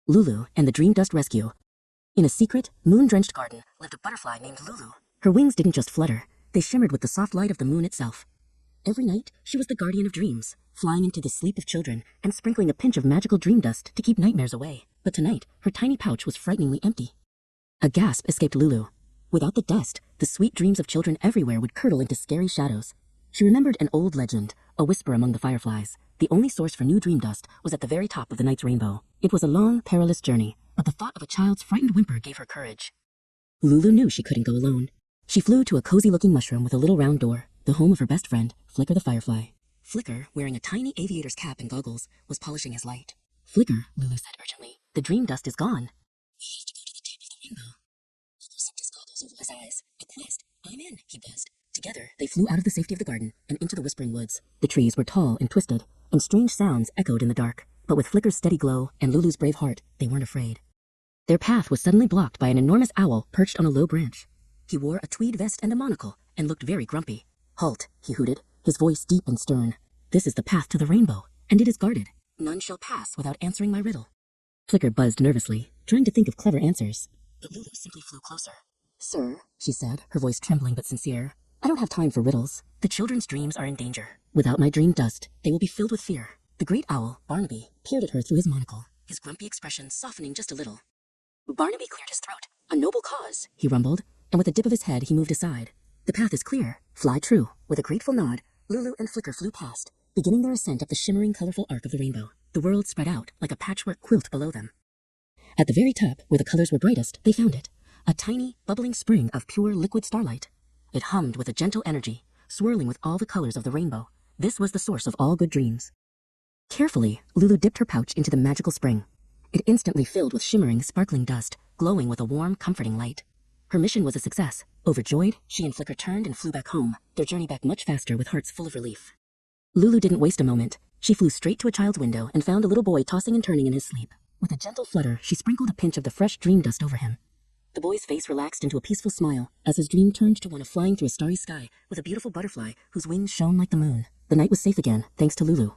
Lulu and the Dream Dust Rescue. In a secret, moon-drenched garden lived a butterfly named Lulu. Her wings didn't just flutter, they shimmered with the soft light of the moon itself. Every night, she was the guardian of dreams, flying into the sleep of children and sprinkling a pinch of magical dream dust to keep nightmares away. But tonight, her tiny pouch was frighteningly empty. A gasp escaped Lulu. Without the dust, the sweet dreams of children everywhere would curdle into scary shadows. She remembered an old legend, a whisper among the fireflies. The only source for new dream dust was at the very top of the night's rainbow. It was a long, perilous journey, but the thought of a child's frightened whimper gave her courage. Lulu knew she couldn't go alone. She flew to a cozy-looking mushroom with a little round door, the home of her best friend, Flicker the firefly. Flicker, wearing a tiny aviator's cap and goggles, was polishing his light. "Flicker," Lulu said urgently, "the dream dust is gone." "We have to go to the top of the rainbow." Flicker sucked his goggles over his eyes. "A quest. I'm in," he buzzed. Together, they flew out of the safety of the garden and into the whispering woods. The trees were tall and twisted, and strange sounds echoed in the dark. But with Flicker's steady glow and Lulu's brave heart, they weren't afraid. Their path was suddenly blocked by an enormous owl perched on a low branch. He wore a tweed vest and a monocle, and looked very grumpy. "Halt," he hooted, his voice deep and stern. "This is the path to the rainbow, and it is guarded. None shall pass without answering my riddle." Flicker buzzed nervously, trying to think of clever answers. But Lulu simply flew closer. "Sir," she said, her voice trembling but sincere, "I don't have time for riddles. The children's dreams are in danger. Without my dream dust, they will be filled with fear." The great owl, Barnaby, peered at her through his monocle, his grumpy expression softening just a little. Barnaby cleared his throat. "A noble cause," he rumbled, and with a dip of his head he moved aside. "The path is clear. Fly true." With a grateful nod, Lulu and Flicker flew past, beginning their ascent up the shimmering, colorful arc of the rainbow. The world spread out like a patchwork quilt below them. At the very top, where the colors were brightest, they found it. A tiny, bubbling spring of pure liquid starlight. It hummed with a gentle energy, swirling with all the colors of the rainbow. This was the source of all good dreams. Carefully, Lulu dipped her pouch into the magical spring. It instantly filled with shimmering, sparkling dust, glowing with a warm, comforting light. Her mission was a success. Overjoyed, she and Flicker turned and flew back home, their journey back much faster with hearts full of relief. Lulu didn't waste a moment. She flew straight to a child's window and found a little boy tossing and turning in his sleep. With a gentle flutter, she sprinkled a pinch of the fresh dream dust over him. The boy's face relaxed into a peaceful smile as his dream turned to one of flying through a starry sky with a beautiful butterfly whose wings shone like the moon. The night was safe again, thanks to Lulu.